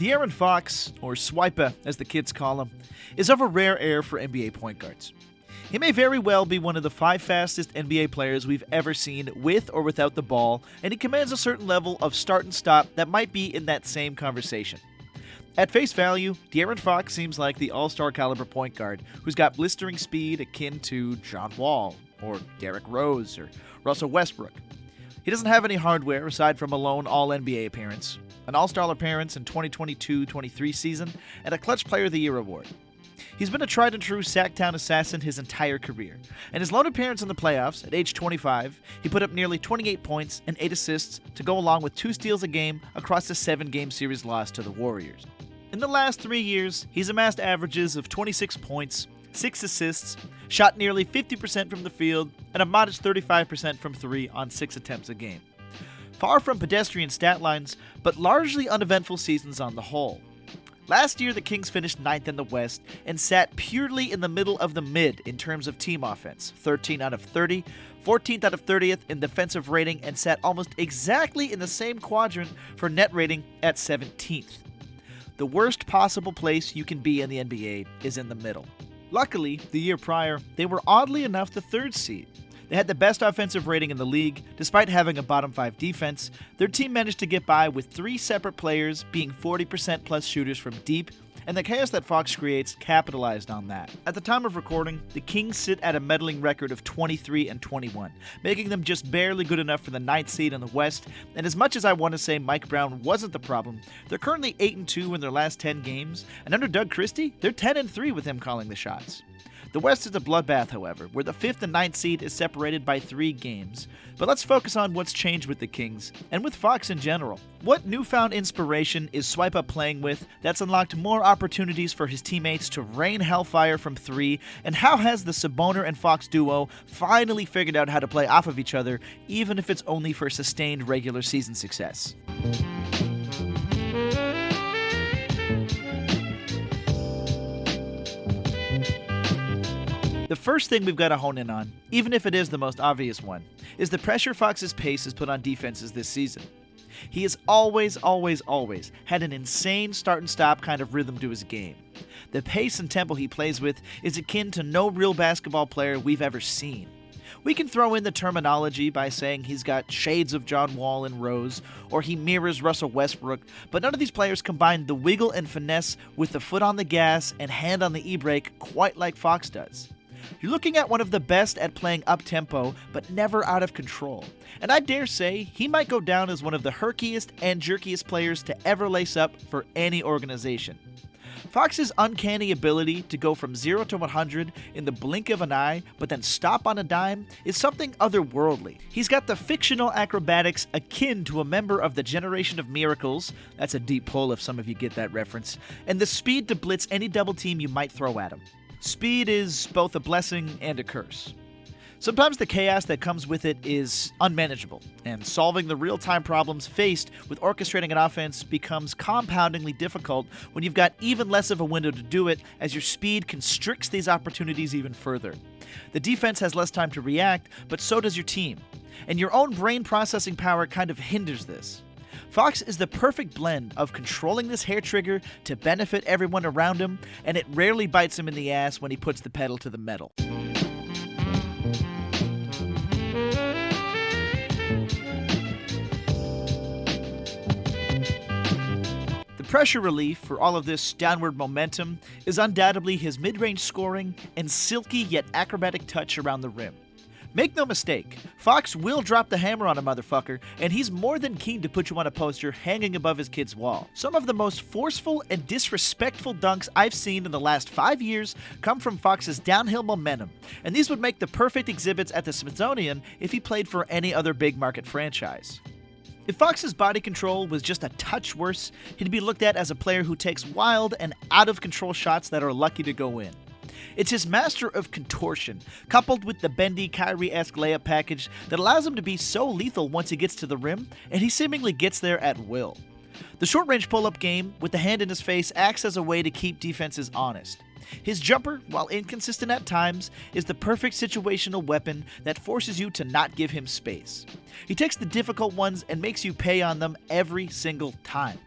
De'Aaron Fox, or Swipa as the kids call him, is of a rare air for NBA point guards. He may very well be one of the 5 fastest NBA players we've ever seen with or without the ball, and he commands a certain level of start and stop that might be in that same conversation. At face value, De'Aaron Fox seems like the all-star caliber point guard who's got blistering speed akin to John Wall, or Derrick Rose, or Russell Westbrook. He doesn't have any hardware aside from a lone All-NBA appearance, an All-Star appearance in 2022-23 season, and a Clutch Player of the Year award. He's been a tried-and-true Sacktown assassin his entire career, and his lone appearance in the playoffs, at age 25, he put up nearly 28 points and 8 assists to go along with 2 steals a game across a 7-game series loss to the Warriors. In the last 3 years, he's amassed averages of 26 points, 6 assists, shot nearly 50% from the field, and a modest 35% from 3 on 6 attempts a game. Far from pedestrian stat lines, but largely uneventful seasons on the whole. Last year, the Kings finished 9th in the West and sat purely in the middle of the mid in terms of team offense, 13 out of 30, 14th out of 30th in defensive rating, and sat almost exactly in the same quadrant for net rating at 17th. The worst possible place you can be in the NBA is in the middle. Luckily, the year prior, they were oddly enough the 3rd seed. They had the best offensive rating in the league. Despite having a bottom 5 defense, their team managed to get by with 3 separate players being 40% plus shooters from deep, and the chaos that Fox creates capitalized on that. At the time of recording, the Kings sit at a meddling record of 23-21, making them just barely good enough for the 9th seed in the West, and as much as I want to say Mike Brown wasn't the problem, they're currently 8-2 in their last 10 games, and under Doug Christie, they're 10-3 with him calling the shots. The West is a bloodbath, however, where the 5th and 9th seed is separated by 3 games. But let's focus on what's changed with the Kings, and with Fox in general. What newfound inspiration is Swipa playing with that's unlocked more opportunities for his teammates to rain hellfire from 3, and how has the Saboner and Fox duo finally figured out how to play off of each other, even if it's only for sustained regular season success? The first thing we've got to hone in on, even if it is the most obvious one, is the pressure Fox's pace has put on defenses this season. He has always had an insane start and stop kind of rhythm to his game. The pace and tempo he plays with is akin to no real basketball player we've ever seen. We can throw in the terminology by saying he's got shades of John Wall and Rose, or he mirrors Russell Westbrook, but none of these players combine the wiggle and finesse with the foot on the gas and hand on the e-brake quite like Fox does. You're looking at one of the best at playing up-tempo, but never out of control. And I dare say, he might go down as one of the herkiest and jerkiest players to ever lace up for any organization. Fox's uncanny ability to go from 0 to 100 in the blink of an eye, but then stop on a dime, is something otherworldly. He's got the fictional acrobatics akin to a member of the Generation of Miracles, that's a deep pull if some of you get that reference, and the speed to blitz any double team you might throw at him. Speed is both a blessing and a curse. Sometimes the chaos that comes with it is unmanageable, and solving the real-time problems faced with orchestrating an offense becomes compoundingly difficult when you've got even less of a window to do it as your speed constricts these opportunities even further. The defense has less time to react, but so does your team, and your own brain processing power kind of hinders this. Fox is the perfect blend of controlling this hair trigger to benefit everyone around him, and it rarely bites him in the ass when he puts the pedal to the metal. The pressure relief for all of this downward momentum is undoubtedly his mid-range scoring and silky yet acrobatic touch around the rim. Make no mistake, Fox will drop the hammer on a motherfucker, and he's more than keen to put you on a poster hanging above his kid's wall. Some of the most forceful and disrespectful dunks I've seen in the last 5 years come from Fox's downhill momentum, and these would make the perfect exhibits at the Smithsonian if he played for any other big market franchise. If Fox's body control was just a touch worse, he'd be looked at as a player who takes wild and out-of-control shots that are lucky to go in. It's his master of contortion, coupled with the bendy Kyrie-esque layup package that allows him to be so lethal once he gets to the rim, and he seemingly gets there at will. The short-range pull-up game, with the hand in his face, acts as a way to keep defenses honest. His jumper, while inconsistent at times, is the perfect situational weapon that forces you to not give him space. He takes the difficult ones and makes you pay on them every single time.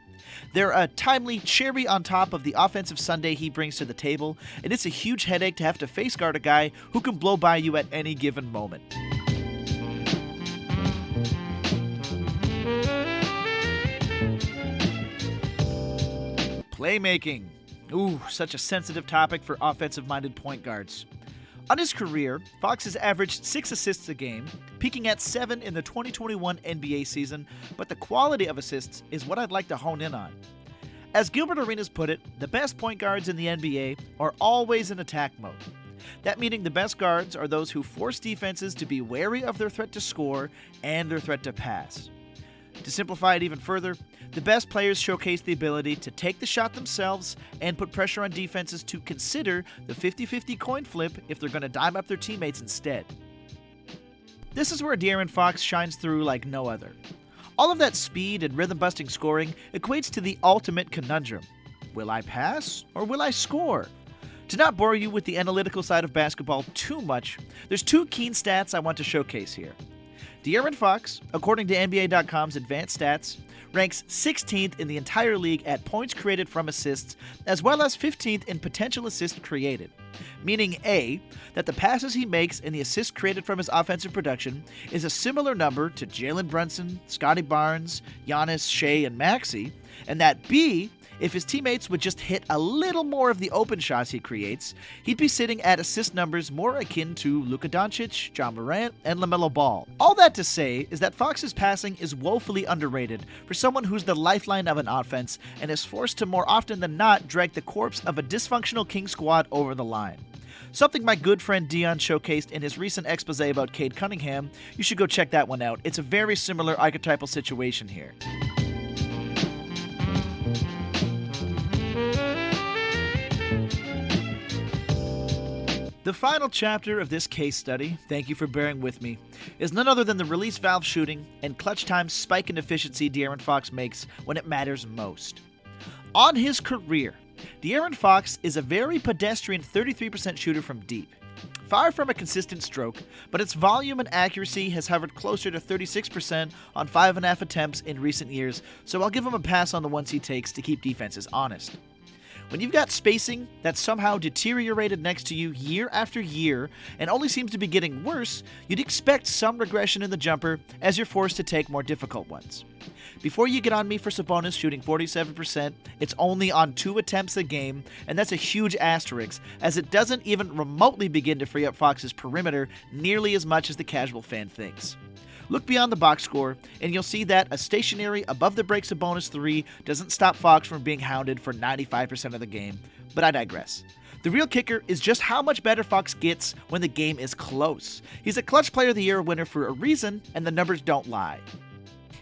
They're a timely cherry on top of the offensive sundae he brings to the table, and it's a huge headache to have to face guard a guy who can blow by you at any given moment. Playmaking. Ooh, such a sensitive topic for offensive-minded point guards. On his career, Fox has averaged 6 assists a game, peaking at 7 in the 2021 NBA season, but the quality of assists is what I'd like to hone in on. As Gilbert Arenas put it, the best point guards in the NBA are always in attack mode. That meaning the best guards are those who force defenses to be wary of their threat to score and their threat to pass. To simplify it even further, the best players showcase the ability to take the shot themselves and put pressure on defenses to consider the 50-50 coin flip if they're going to dime up their teammates instead. This is where De'Aaron Fox shines through like no other. All of that speed and rhythm-busting scoring equates to the ultimate conundrum. Will I pass or will I score? To not bore you with the analytical side of basketball too much, there's 2 keen stats I want to showcase here. De'Aaron Fox, according to NBA.com's advanced stats, ranks 16th in the entire league at points created from assists, as well as 15th in potential assists created. Meaning A, that the passes he makes and the assists created from his offensive production is a similar number to Jalen Brunson, Scotty Barnes, Giannis, Shea, and Maxey, and that B, if his teammates would just hit a little more of the open shots he creates, he'd be sitting at assist numbers more akin to Luka Doncic, John Morant, and LaMelo Ball. All that to say is that Fox's passing is woefully underrated for someone who's the lifeline of an offense and is forced to more often than not drag the corpse of a dysfunctional King squad over the line. Something my good friend Dion showcased in his recent expose about Cade Cunningham. You should go check that one out. It's a very similar archetypal situation here. The final chapter of this case study, thank you for bearing with me, is none other than the release valve shooting and clutch time spike in efficiency De'Aaron Fox makes when it matters most. On his career, De'Aaron Fox is a very pedestrian 33% shooter from deep. Far from a consistent stroke, but its volume and accuracy has hovered closer to 36% on 5.5 attempts in recent years, so I'll give him a pass on the ones he takes to keep defenses honest. When you've got spacing that's somehow deteriorated next to you year after year and only seems to be getting worse, you'd expect some regression in the jumper as you're forced to take more difficult ones. Before you get on me for Sabonis shooting 47%, it's only on 2 attempts a game, and that's a huge asterisk, as it doesn't even remotely begin to free up Fox's perimeter nearly as much as the casual fan thinks. Look beyond the box score, and you'll see that a stationary above-the-break Sabonis 3 doesn't stop Fox from being hounded for 95% of the game, but I digress. The real kicker is just how much better Fox gets when the game is close. He's a Clutch Player of the Year winner for a reason, and the numbers don't lie.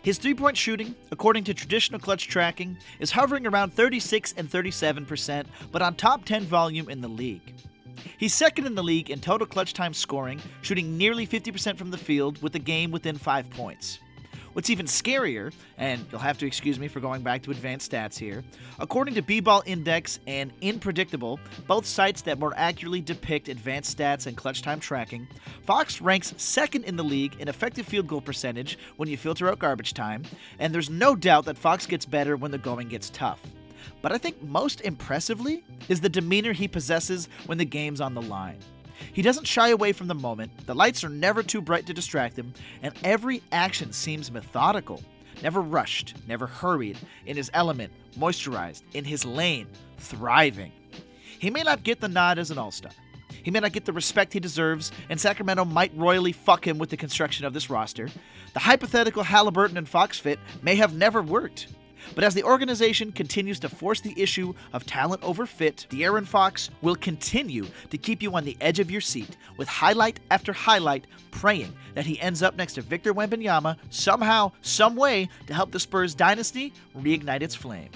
His 3-point shooting, according to traditional clutch tracking, is hovering around 36 and 37%, but on top 10 volume in the league. He's second in the league in total clutch time scoring, shooting nearly 50% from the field with the game within 5 points. What's even scarier, and you'll have to excuse me for going back to advanced stats here, according to B-Ball Index and Inpredictable, both sites that more accurately depict advanced stats and clutch time tracking, Fox ranks second in the league in effective field goal percentage when you filter out garbage time, and there's no doubt that Fox gets better when the going gets tough. But I think most impressively is the demeanor he possesses when the game's on the line. He doesn't shy away from the moment, the lights are never too bright to distract him, and every action seems methodical. Never rushed, never hurried, in his element, moisturized, in his lane, thriving. He may not get the nod as an all-star. He may not get the respect he deserves, and Sacramento might royally fuck him with the construction of this roster. The hypothetical Halliburton and Fox fit may have never worked. But as the organization continues to force the issue of talent over fit, De'Aaron Fox will continue to keep you on the edge of your seat with highlight after highlight, praying that he ends up next to Victor Wembanyama somehow, some way to help the Spurs dynasty reignite its flame.